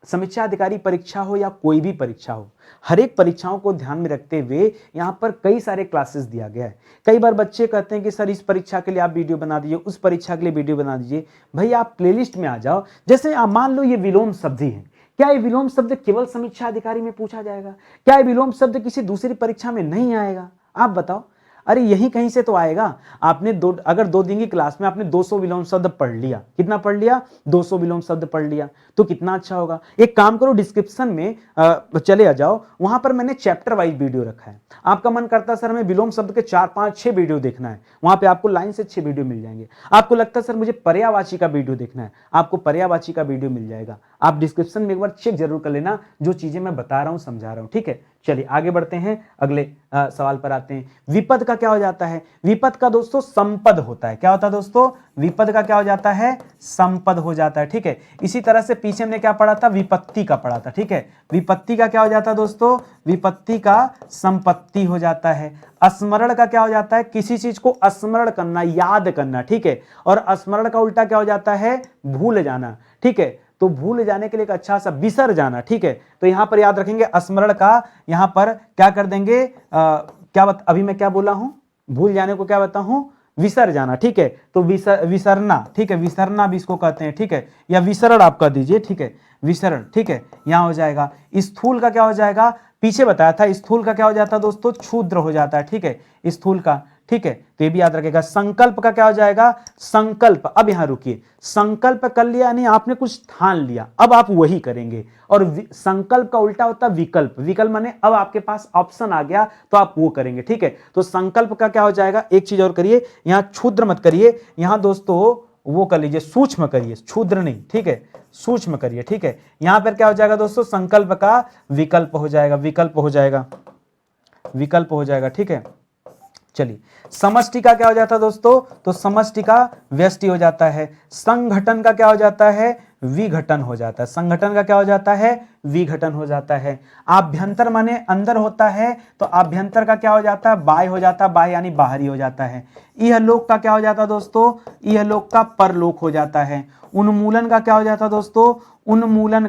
समीक्षा अधिकारी परीक्षा हो या कोई भी परीक्षा हो, हर एक परीक्षाओं को ध्यान में रखते हुए यहाँ पर कई सारे क्लासेस दिया गया है। कई बार बच्चे कहते हैं कि सर इस परीक्षा के लिए आप वीडियो बना दीजिए, उस परीक्षा के लिए वीडियो बना दीजिए। भाई आप प्लेलिस्ट में आ जाओ। जैसे आप मान लो ये विलोम शब्द ही है, क्या ये विलोम शब्द केवल समीक्षा अधिकारी में पूछा जाएगा, क्या ये विलोम शब्द किसी दूसरी परीक्षा में नहीं आएगा, आप बताओ। अरे यही कहीं से तो आएगा। आपने अगर 2 दिन की क्लास में आपने 200 विलोम शब्द पढ़ लिया, कितना पढ़ लिया, 200 विलोम शब्द पढ़ लिया, तो कितना अच्छा होगा। एक काम करो, डिस्क्रिप्शन में चले आ जाओ, वहां पर मैंने चैप्टर वाइज वीडियो रखा है। आपका मन करता है सर हमें विलोम शब्द के 4, 5, 6 वीडियो देखना है, वहां पे आपको लाइन से 6 वीडियो मिल जाएंगे। आपको लगता है सर मुझे पर्यायवाची का वीडियो देखना है, आपको पर्यायवाची का वीडियो मिल जाएगा। आप डिस्क्रिप्शन में एक बार चेक जरूर कर लेना, जो चीजें मैं बता रहा हूं समझा रहा हूं, ठीक है। चलिए आगे बढ़ते हैं, अगले सवाल पर आते हैं। विपद का क्या हो जाता है? विपद का दोस्तों संपद होता है। क्या होता है दोस्तों? विपद का क्या हो जाता है? संपद हो जाता है। ठीक है, इसी तरह से पीछे हमने क्या पढ़ा था? विपत्ति का पढ़ा था। ठीक है, विपत्ति का क्या हो जाता है दोस्तों? विपत्ति का संपत्ति हो जाता है। स्मरण का क्या हो जाता है? किसी चीज को स्मरण करना, याद करना। ठीक है, और स्मरण का उल्टा क्या हो जाता है? भूल जाना। ठीक है, तो भूल जाने के लिए एक अच्छा सा विसर जाना। ठीक है, तो यहां पर याद रखेंगे स्मरण का, यहां पर क्या कर देंगे, अभी मैं क्या बोला हूं? भूल जाने को क्या बताता हूं? विसर जाना। ठीक है, तो विसरना। ठीक है, विसरना भी इसको कहते हैं। ठीक है, या विसरण आप कह दीजिए। ठीक है, विसरण। ठीक है, यहां हो जाएगा। स्थूल का क्या हो जाएगा? पीछे बताया था, स्थूल का क्या हो जाता है दोस्तों? क्षुद्र हो जाता है। ठीक है, स्थूल का। ठीक है, तो ये भी याद रखेगा। संकल्प का क्या हो जाएगा? संकल्प। अब यहां रुकिए, संकल्प कर लिया यानी आपने कुछ ठान लिया, अब आप वही करेंगे। और संकल्प का उल्टा होता है विकल्प। विकल्प माने अब आपके पास ऑप्शन आ गया तो आप वो करेंगे। ठीक है, तो संकल्प का क्या हो जाएगा? एक चीज और करिए, यहां क्षुद्र मत करिए, यहां दोस्तों वो कर लीजिए, सूक्ष्म करिए, क्षुद्र नहीं। ठीक है, सूक्ष्म करिए। ठीक है, यहां पर क्या हो जाएगा दोस्तों? संकल्प का विकल्प हो जाएगा, विकल्प हो जाएगा, विकल्प हो जाएगा। ठीक है, चलिए समष्टि का क्या हो जाता है दोस्तों? तो समष्टि का व्यष्टि हो जाता है। संगठन का क्या हो जाता है? विघटन हो जाता है। संगठन का क्या हो जाता है? विघटन हो जाता है। आभ्यंतर माने अंदर होता है, तो आभ्यंतर का क्या हो जाता है? बाह्य हो जाता है, बाह्य यानी बाहरी हो जाता है। इहलोक का क्या हो जाता है दोस्तों? इहलोक का परलोक हो जाता है। उन्मूलन का क्या हो जाता है दोस्तों? उन्मूलन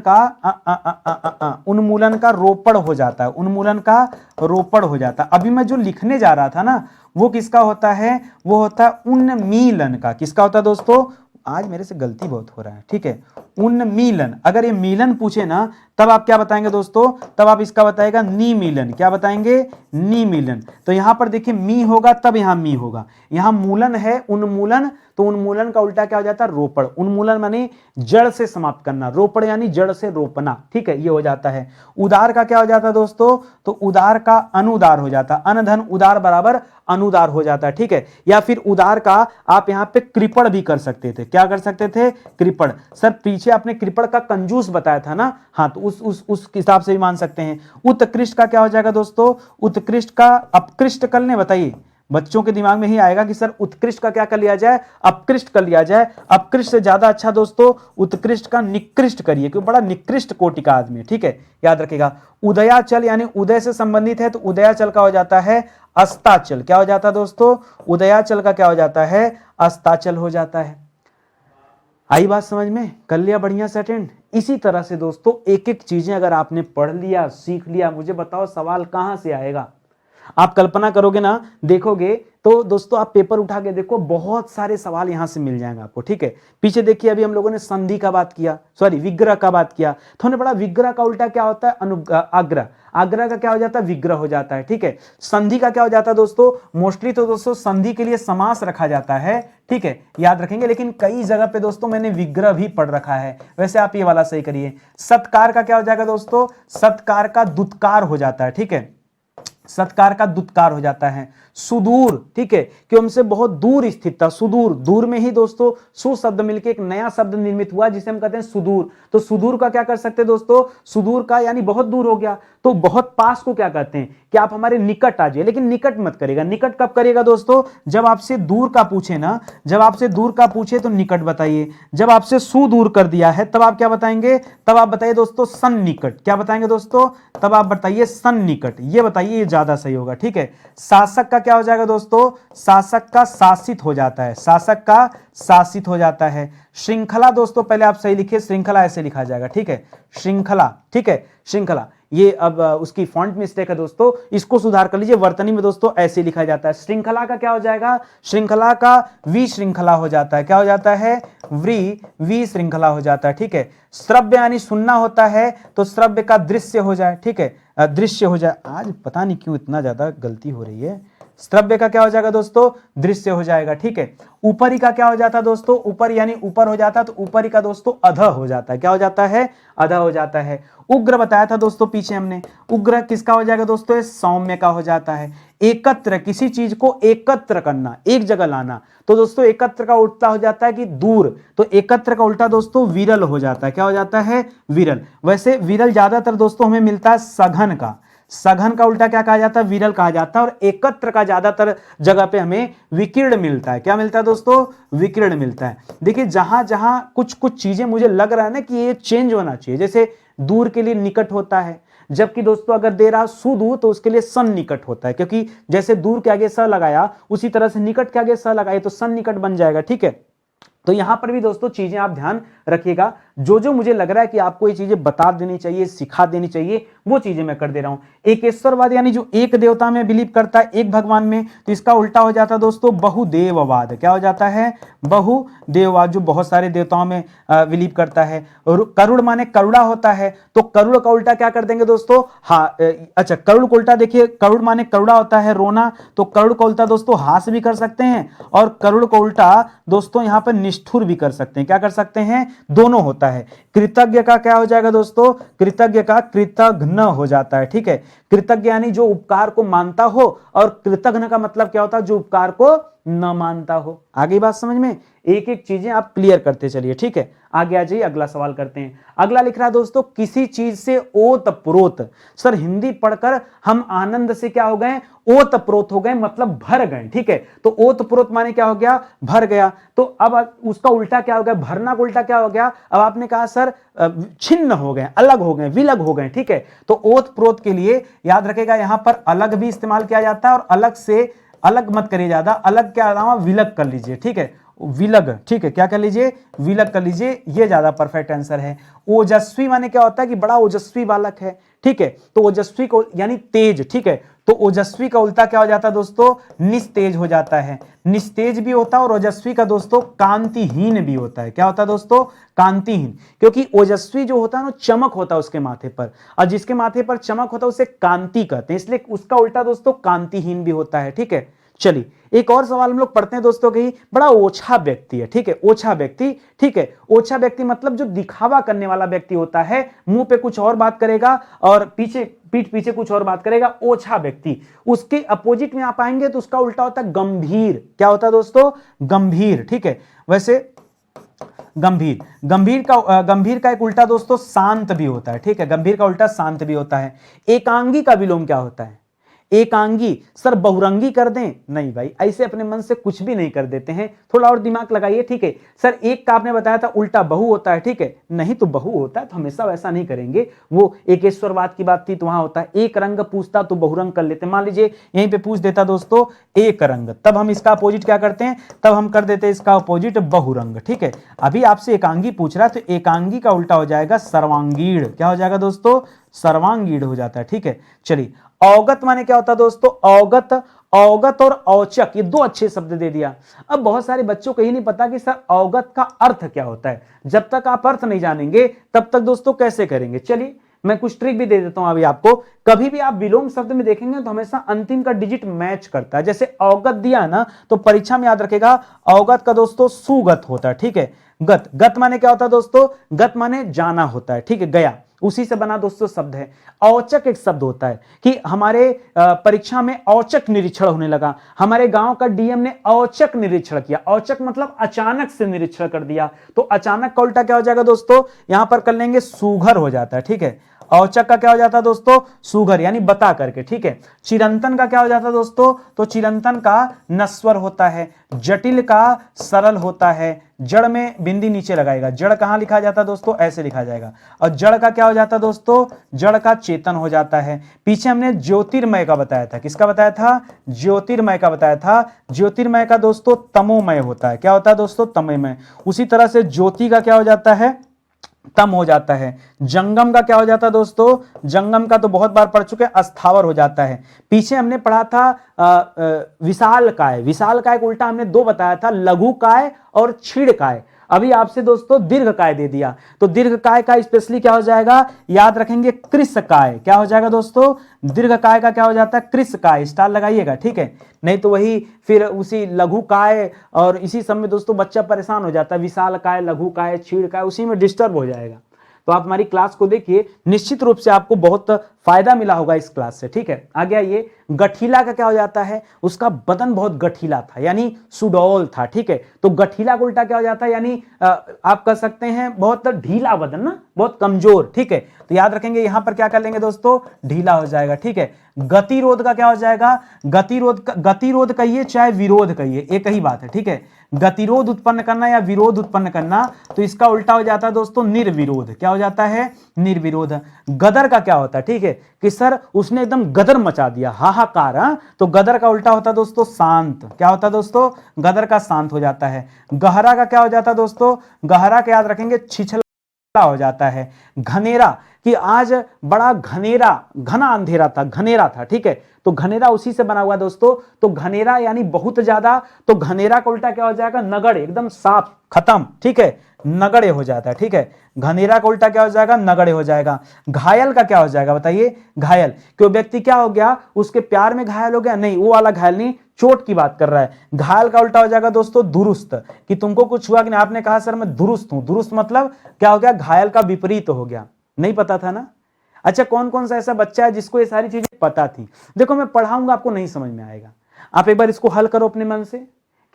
का रोपण हो जाता है। उन्मूलन का रोपण हो जाता है। अभी मैं जो लिखने जा रहा था ना, वो किसका होता है? वो होता है उन्मीलन का। किसका होता है दोस्तों? आज मेरे से गलती बहुत हो रहा है। ठीक है, उन्मीलन। अगर ये मीलन पूछे ना, तब आप क्या बताएंगे दोस्तों? तब आप इसका बताएगा निमीलन। क्या बताएंगे? निमीलन। तो यहां पर देखिए मी होगा तब यहां मी होगा, यहां मूलन है उन्मूलन, तो उन्मूलन का उल्टा क्या हो जाता है? रोपण। उन्मूलन माने जड़ से समाप्त करना, रोपण यानी जड़ से रोपना। ठीक है, ये हो जाता है। उदार का क्या हो जाता है दोस्तों? तो उदार का अनुदार हो जाता है। अन धन उदार बराबर अनुदार हो जाता है। ठीक है, या फिर उदार का आप यहां पे कृपण भी कर सकते थे। क्या कर सकते थे? कृपण। सर पीछे आपने कृपण का कंजूस बताया था ना, हाँ, तो उस हिसाब से भी मान सकते हैं। उत्कृष्ट का क्या हो जाएगा दोस्तों? उत्कृष्ट का अपकृष्ट कर लें, बताइए। बच्चों के दिमाग में ही आएगा कि सर उत्कृष्ट का क्या कर लिया जाए? अपकृष्ट कर लिया जाए। अपकृष्ट से ज्यादा अच्छा दोस्तों उत्कृष्ट का निकृष्ट करिए, क्योंकि बड़ा निकृष्ट कोटि का आदमी है। ठीक है, याद रखिएगा। उदयाचल यानी उदय से संबंधित है, तो उदयाचल का हो जाता है अस्ताचल। क्या हो जाता है दोस्तों? उदयाचल का क्या हो जाता है? अस्ताचल हो जाता है। आई बात समझ में? कर लिया बढ़िया से अटेंड। इसी तरह से दोस्तों एक एक चीजें अगर आपने पढ़ लिया, सीख लिया, मुझे बताओ सवाल कहां से आएगा? आप कल्पना करोगे ना, देखोगे तो दोस्तों आप पेपर उठा के देखो, बहुत सारे सवाल यहां से मिल जाएंगे आपको। ठीक है, पीछे देखिए अभी हम लोगों ने संधि का बात किया, सॉरी विग्रह का बात किया, तो हमने पढ़ा विग्रह का उल्टा क्या होता है? आग्रह। आग्रह का क्या हो जाता है? विग्रह हो जाता है। ठीक है, संधि का क्या हो जाता है दोस्तों? मोस्टली तो दोस्तों संधि के लिए समास रखा जाता है। ठीक है, याद रखेंगे, लेकिन कई जगह पे दोस्तों मैंने विग्रह भी पढ़ रखा है। वैसे आप ये वाला सही करिए। सत्कार का क्या हो जाएगा दोस्तों? सत्कार का दुत्कार हो जाता है। ठीक है, सत्कार का दुत्कार हो जाता है। सुदूर, ठीक है, कि हमसे बहुत दूर स्थित था। सुदूर, दूर में ही दोस्तों सु शब्द मिलकर एक नया शब्द निर्मित हुआ जिसे हम कहते हैं सुदूर। तो सुदूर का क्या कर सकते हैं दोस्तों? सुदूर का यानी बहुत दूर हो गया, तो बहुत पास को क्या कहते हैं? कि आप हमारे निकट आ जाइए, लेकिन निकट मत करेगा। निकट कब करेगा दोस्तों? जब आपसे दूर का पूछे ना, जब आपसे दूर का पूछे तो निकट बताइए। जब आपसे सुदूर कर दिया है तब आप क्या बताएंगे? तब आप बताइए दोस्तों सन्निकट। क्या बताएंगे दोस्तों? तब आप बताइए सन्निकट। ये बताइए, ये ज्यादा सही होगा। ठीक है, शासक का क्या हो जाएगा दोस्तों? शासक का शासित हो जाता है। शासक का शासित हो जाता है। श्रृंखला दोस्तों पहले आप सही लिखिए, श्रृंखला ऐसे लिखा जाएगा। ठीक है, श्रृंखला। ठीक है, श्रृंखला, ये अब उसकी फॉन्ट मिस्टेक है दोस्तों, इसको सुधार कर लीजिए। वर्तनी में दोस्तों ऐसे लिखा जाता है। श्रृंखला का क्या हो जाएगा? श्रृंखला का विश्रृंखला हो जाता है। क्या हो जाता है? विश्रृंखला हो जाता है। ठीक है, श्रव्य यानी सुनना होता है, तो श्रव्य का दृश्य हो जाए। ठीक है, दृश्य हो जाए। आज पता नहीं क्यों इतना ज्यादा गलती हो रही है। श्रव्य का क्या हो जाएगा दोस्तों? दृश्य हो जाएगा। ठीक है, ऊपरी का क्या हो जाता है दोस्तों? ऊपर यानी ऊपर हो जाता है, तो ऊपरी का दोस्तों अध हो जाता है। क्या हो जाता है? अध हो जाता है। उग्र बताया था दोस्तों पीछे हमने। उग्र किसका हो जाएगा दोस्तों? सौम्य का हो जाता है। एकत्र, किसी चीज को एकत्र करना, एक जगह लाना, तो दोस्तों एकत्र का उल्टा हो जाता है कि दूर, तो एकत्र का उल्टा दोस्तों विरल हो जाता है। क्या हो जाता है? विरल। वैसे विरल ज्यादातर दोस्तों हमें मिलता है सघन का। सघन का उल्टा क्या कहा जाता है? विरल कहा जाता है। और एकत्र का ज्यादातर जगह पे हमें विकीर्ण मिलता है। क्या मिलता है दोस्तों? विकीर्ण मिलता है। देखिए जहां जहां कुछ कुछ चीजें मुझे लग रहा है ना कि ये चेंज होना चाहिए, जैसे दूर के लिए निकट होता है, जबकि दोस्तों अगर दे रहा सुदूर तो उसके लिए सन्निकट होता है, क्योंकि जैसे दूर के आगे स लगाया उसी तरह से निकट के आगे स लगाए तो सन्निकट बन जाएगा। ठीक है, तो यहां पर भी दोस्तों चीजें आप ध्यान रखिएगा। जो जो मुझे लग रहा है कि आपको ये चीजें बता देनी चाहिए, सिखा देनी चाहिए, वो चीजें मैं कर दे रहा हूं। एकेश्वरवाद यानी जो एक देवता में बिलीव करता है, एक भगवान में, तो इसका उल्टा हो जाता है दोस्तों बहुदेववाद। क्या हो जाता है? बहुदेववाद, जो बहुत सारे देवताओं में बिलीव करता है। करुड़ माने करुड़ा होता है, तो करुड़ का उल्टा क्या कर देंगे दोस्तों? हाँ, अच्छा, करुड़ का उल्टा देखिए, करुड़ माने करुड़ा होता है, रोना, तो करुड़ का उल्टा दोस्तों हास भी कर सकते हैं, और करुड़ का उल्टा दोस्तों यहां पर निष्ठुर भी कर सकते हैं। क्या कर सकते हैं? दोनों होता है। कृतज्ञ का क्या हो जाएगा दोस्तों? कृतज्ञ का कृतघ्न हो जाता है। ठीक है, कृतज्ञ यानी जो उपकार को मानता हो, और कृतघ्न का मतलब क्या होता है? जो उपकार को न मानता हो। आगे बात समझ में? एक एक चीजें आप क्लियर करते चलिए। ठीक है, आगे आ जाइए, अगला सवाल करते हैं। अगला लिख रहा है दोस्तों, किसी चीज से ओतप्रोत। सर हिंदी पढ़कर हम आनंद से क्या हो गए? ओतप्रोत हो गए, मतलब भर गए। ठीक है, तो ओतप्रोत माने क्या हो गया? भर गया। तो अब उसका उल्टा क्या हो गया? भरना का उल्टा क्या हो गया? अब आपने कहा सर छिन्न हो गए, अलग हो गए, विलग हो गए। ठीक है, तो ओतप्रोत के लिए याद रखेगा यहां पर अलग भी इस्तेमाल किया जाता है, और अलग से अलग मत करिए ज्यादा, अलग क्या अलावा विलग कर लीजिए। ठीक है, विलग। ठीक है, क्या कर लीजिए? विलग कर लीजिए, ये ज्यादा परफेक्ट आंसर है। ओजस्वी माने क्या होता है? कि बड़ा ओजस्वी बालक है। ठीक है, तो ओजस्वी को यानी तेज। ठीक है, तो ओजस्वी का उल्टा क्या हो जाता है दोस्तों? निस्तेज हो जाता है। निस्तेज भी होता है, और ओजस्वी का दोस्तों कांतिहीन भी होता है। क्या होता है दोस्तों? कांतिहीन, क्योंकि ओजस्वी जो होता है ना चमक होता है उसके माथे पर, और जिसके माथे पर चमक होता है उसे कांति कहते हैं, इसलिए उसका उल्टा दोस्तों कांतिहीन भी होता है। ठीक है, चलिए एक और सवाल हम लोग पढ़ते हैं दोस्तों कि बड़ा ओछा व्यक्ति है। ठीक है, ओछा व्यक्ति। ठीक है, ओछा व्यक्ति मतलब जो दिखावा करने वाला व्यक्ति होता है, मुंह पे कुछ और बात करेगा और पीठ पीछे कुछ और बात करेगा, ओछा व्यक्ति। उसके अपोजिट में आप आएंगे तो उसका उल्टा होता है गंभीर। क्या होता है दोस्तों? गंभीर। ठीक है, वैसे गंभीर का एक उल्टा दोस्तों शांत भी होता है। ठीक है, गंभीर का उल्टा शांत भी होता है। एकांगी का विलोम क्या होता है? एकांगी। सर बहुरंगी कर दें? नहीं भाई, ऐसे अपने मन से कुछ भी नहीं कर देते हैं, थोड़ा और दिमाग लगाइए। ठीक है, सर एक का आपने बताया था उल्टा बहु होता है। ठीक है, नहीं तो बहु होता है तो हमेशा वैसा नहीं करेंगे, वो एकेश्वरवाद की बात थी तो वहां होता है एक रंग पूछता तो बहुरंग कर लेते। मान लीजिए यहीं पे पूछ देता दोस्तों एक रंग, तब हम इसका अपोजिट क्या करते हैं? तब हम कर देते इसका अपोजिट बहुरंग। ठीक है, अभी आपसे एकांगी पूछ रहा है तो एकांगी का उल्टा हो जाएगा सर्वांगीण। क्या हो जाएगा दोस्तों? सर्वांगीण हो जाता है। ठीक है, चलिए अवगत माने क्या होता है दोस्तों? अवगत, अवगत और औचक, ये दो अच्छे शब्द दे दिया। अब बहुत सारे बच्चों को ही नहीं पता कि सर अवगत का अर्थ क्या होता है। जब तक आप अर्थ नहीं जानेंगे तब तक दोस्तों कैसे करेंगे? चलिए मैं कुछ ट्रिक भी दे देता हूं अभी आपको। कभी भी आप विलोम शब्द में देखेंगे तो हमेशा अंतिम का डिजिट मैच करता है। जैसे अवगत दिया ना तो परीक्षा में याद रखेगा अवगत का दोस्तों सुगत होता है। ठीक है, गत, गत माने क्या होता है दोस्तों? गत माने जाना होता है। ठीक है, गया, उसी से बना दोस्तों शब्द है। औचक एक शब्द होता है कि हमारे परीक्षा में औचक निरीक्षण होने लगा, हमारे गांव का डीएम ने औचक निरीक्षण किया। औचक मतलब अचानक से निरीक्षण कर दिया, तो अचानक का उल्टा क्या हो जाएगा दोस्तों? यहां पर कर लेंगे सुघर हो जाता है। ठीक है, औचक का क्या हो जाता है दोस्तों? सुघर यानी बता करके। ठीक है, चिरंतन का क्या हो जाता है दोस्तों? तो चिरंतन का नस्वर होता है। जटिल का सरल होता है। जड़ में बिंदी नीचे लगाएगा, जड़ कहां लिखा जाता है दोस्तों? ऐसे लिखा जाएगा। और जड़ का क्या हो जाता है दोस्तों? जड़ का चेतन हो जाता है। पीछे हमने ज्योतिर्मय का बताया था। किसका बताया था? ज्योतिर्मय का बताया था। ज्योतिर्मय का दोस्तों तमोमय होता है। क्या होता है दोस्तों? तमोमय। उसी तरह से ज्योति का क्या हो जाता है? तम हो जाता है। जंगम का क्या हो जाता है दोस्तों? जंगम का तो बहुत बार पढ़ चुके हैं, अस्थावर हो जाता है। पीछे हमने पढ़ा था विशाल काय। विशाल काय का उल्टा हमने दो बताया था, लघु काय और क्षीण काय। अभी आपसे दोस्तों दीर्घ काय दे दिया, तो दीर्घ काय का स्पेशली क्या हो जाएगा? याद रखेंगे कृश काय। क्या हो जाएगा दोस्तों? दीर्घ काय का क्या हो जाता है? कृश काय। स्टार लगाइएगा। ठीक है, नहीं तो वही फिर उसी लघु काय और इसी सब में दोस्तों बच्चा परेशान हो जाता है। विशाल काय, लघु काय, क्षीण काय, उसी में डिस्टर्ब हो जाएगा। तो आप हमारी क्लास को देखिए, निश्चित रूप से आपको बहुत फायदा मिला होगा इस क्लास से, ठीक है। आगे आइए, गठीला का क्या हो जाता है, उसका बदन बहुत गठीला था यानी सुडौल था, ठीक है। तो गठीला का उल्टा क्या हो जाता है, यानी आप कह सकते हैं बहुत ढीला बदन ना, बहुत कमजोर, ठीक है। तो याद रखेंगे यहां पर क्या कर लेंगे दोस्तों, ढीला हो जाएगा, ठीक है। गतिरोध का क्या हो जाएगा, गतिरोध कहिए चाहे विरोध कहिए, एक ही बात है, ठीक है। गतिरोध उत्पन्न करना या विरोध उत्पन्न करना, तो इसका उल्टा हो जाता है दोस्तों निर्विरोध। क्या हो जाता है, निर्विरोध। गदर का क्या होता है, ठीक है, कि सर उसने एकदम गदर मचा दिया, हाहाकार। तो गदर का उल्टा होता है दोस्तों शांत। क्या होता है दोस्तों, गदर का शांत हो जाता है। गहरा का क्या हो जाता है दोस्तों, गहरा का याद रखेंगे छिछला हो जाता है। घनेरा, कि आज बड़ा घनेरा, घना अंधेरा था, घनेरा था, ठीक है। तो घनेरा उसी से बना हुआ दोस्तों। तो घनेरा यानी बहुत ज्यादा, तो घनेरा का उल्टा क्या हो जाएगा, नगड़े, एकदम साफ, खत्म, ठीक है, नगड़े हो जाता है, ठीक है। घनेरा का उल्टा क्या हो जाएगा, नगड़े हो जाएगा। घायल का क्या हो जाएगा बताइए, घायल, क्यों व्यक्ति क्या हो गया, उसके प्यार में घायल हो गया, नहीं वो वाला घायल नहीं, चोट की बात कर रहा है। घायल का उल्टा हो जाएगा दोस्तों दुरुस्त, कि तुमको कुछ हुआ कि नहीं, आपने कहा सर मैं दुरुस्त हूं। दुरुस्त मतलब क्या हो गया, घायल का विपरीत हो गया। नहीं पता था ना। अच्छा, कौन कौन सा ऐसा बच्चा है जिसको ये सारी चीजें पता थी। देखो मैं पढ़ाऊंगा, आपको नहीं समझ में आएगा, आप एक बार इसको हल करो अपने मन से।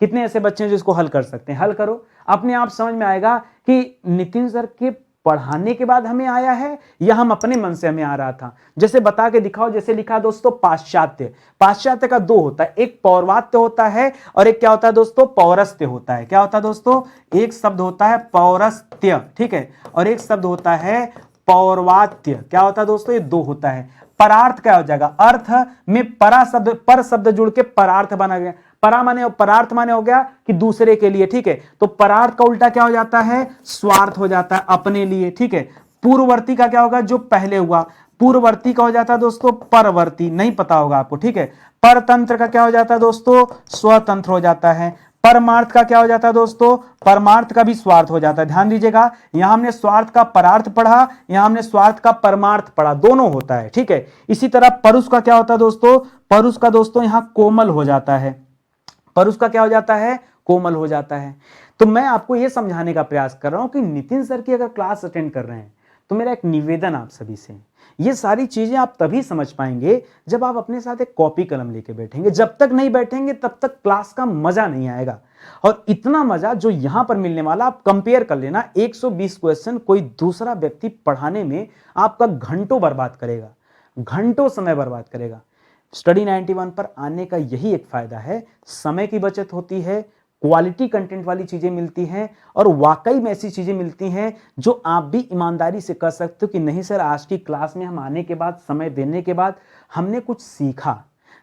कितने ऐसे बच्चे हैं जो इसको हल कर सकते हैं, हल करो, अपने आप समझ में आएगा कि नितिन सर के पढ़ाने के बाद हमें आया है या हम अपने मन से हमें आ रहा था। जैसे बता के दिखाओ, जैसे लिखा दोस्तों पाश्चात्य। पाश्चात्य का दो होता है, एक पौर्वात्य होता है और एक क्या होता है दोस्तों, पौरस्त्य होता है। क्या होता है दोस्तों, एक शब्द होता है पौरस्त्य, ठीक है, और एक शब्द होता है पौर्वात्य। क्या होता है दोस्तों, ये दो होता है। परार्थ क्या हो जाएगा, अर्थ में परा शब्द, पर शब्द जुड़ के परार्थ बना गया। परा माने, परार्थ माने हो गया कि दूसरे के लिए, ठीक है। तो परार्थ का उल्टा क्या हो जाता है, स्वार्थ हो जाता है, अपने लिए, ठीक है। पूर्ववर्ती का क्या होगा, जो पहले हुआ। पूर्ववर्ती का हो जाता है दोस्तों परवर्ती, नहीं पता होगा आपको, ठीक है। परतंत्र का क्या हो जाता है दोस्तों, स्वतंत्र हो जाता है। परमार्थ का क्या हो जाता है दोस्तों, परमार्थ का भी स्वार्थ हो जाता है। ध्यान दीजिएगा, यहां हमने स्वार्थ का परार्थ पढ़ा, यहां हमने स्वार्थ का परमार्थ पढ़ा, दोनों होता है, ठीक है। इसी तरह परुष का क्या होता है दोस्तों, परुष का दोस्तों यहां कोमल हो जाता है। परुष का क्या हो जाता है, कोमल हो जाता है। तो मैं आपको यह समझाने का प्रयास कर रहा हूं कि नितिन सर की अगर क्लास अटेंड कर रहे हैं तो मेरा एक निवेदन आप सभी से, ये सारी चीजें आप तभी समझ पाएंगे जब आप अपने साथ एक कॉपी कलम लेके बैठेंगे। जब तक नहीं बैठेंगे तब तक क्लास का मजा नहीं आएगा। और इतना मजा जो यहां पर मिलने वाला, आप कंपेयर कर लेना, 120 क्वेश्चन कोई दूसरा व्यक्ति पढ़ाने में आपका घंटों बर्बाद करेगा, घंटों समय बर्बाद करेगा। स्टडी 91 पर आने का यही एक फायदा है, समय की बचत होती है, क्वालिटी कंटेंट वाली चीजें मिलती हैं और वाकई में ऐसी चीजें मिलती हैं जो आप भी ईमानदारी से कर सकते हो कि नहीं सर, आज की क्लास में हम आने के बाद, समय देने के बाद हमने कुछ सीखा।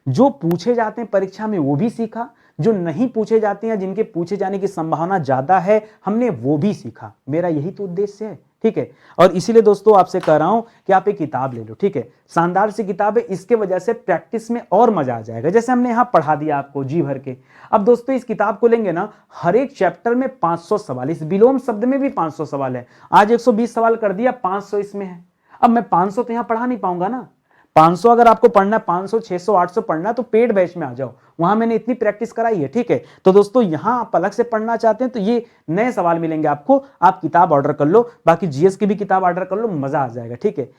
जो पूछे जाते हैं परीक्षा में वो भी सीखा, जो नहीं पूछे जाते हैं, जिनके पूछे जाने की संभावना ज्यादा है, हमने वो भी सीखा। मेरा यही तो उद्देश्य है, ठीक है। और इसीलिए दोस्तों आपसे कह रहा हूं कि आप एक किताब ले लो, ठीक है। शानदार सी किताब है, इसके वजह से प्रैक्टिस में और मजा आ जाएगा। जैसे हमने यहां पढ़ा दिया आपको जी भर के, अब दोस्तों इस किताब को लेंगे ना, हर एक चैप्टर में 500 सवाल, इस विलोम शब्द में भी 500 सवाल है। आज 120 सवाल कर दिया, 500 इसमें है। अब मैं 500 तो यहां पढ़ा नहीं पाऊंगा ना। 500 अगर आपको पढ़ना है, 500 600 800 पढ़ना तो पेड बैच में आ जाओ, वहां मैंने इतनी प्रैक्टिस कराई है, ठीक है। तो दोस्तों यहां आप अलग से पढ़ना चाहते हैं तो ये नए सवाल मिलेंगे आपको, आप किताब ऑर्डर कर लो, बाकी जीएस की भी किताब ऑर्डर कर लो, मजा आ जाएगा, ठीक है।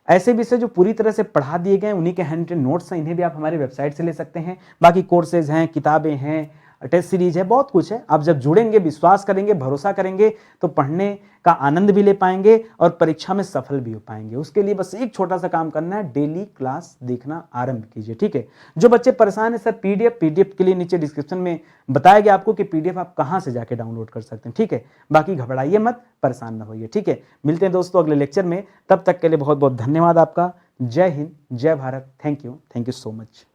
ऐसे विषय जो पूरी तरह से पढ़ा दिए गए उन्हीं के हैंड रिटन नोट्स हैं, इन्हें भी आप हमारे वेबसाइट से ले सकते हैं। बाकी कोर्सेज हैं, किताबें हैं, टेस्ट सीरीज है, बहुत कुछ है। आप जब जुड़ेंगे, विश्वास करेंगे, भरोसा करेंगे तो पढ़ने का आनंद भी ले पाएंगे और परीक्षा में सफल भी हो पाएंगे। उसके लिए बस एक छोटा सा काम करना है, डेली क्लास देखना आरंभ कीजिए, ठीक है। जो बच्चे परेशान है सर पीडीएफ के लिए नीचे डिस्क्रिप्शन में बताया गया आपको कि पीडीएफ आप कहां से जाके डाउनलोड कर सकते हैं, ठीक है। बाकी घबराइए मत, परेशान ना होइए, ठीक है। मिलते हैं दोस्तों अगले लेक्चर में, तब तक के लिए बहुत बहुत धन्यवाद आपका। जय हिंद, जय Bharat, thank you so much.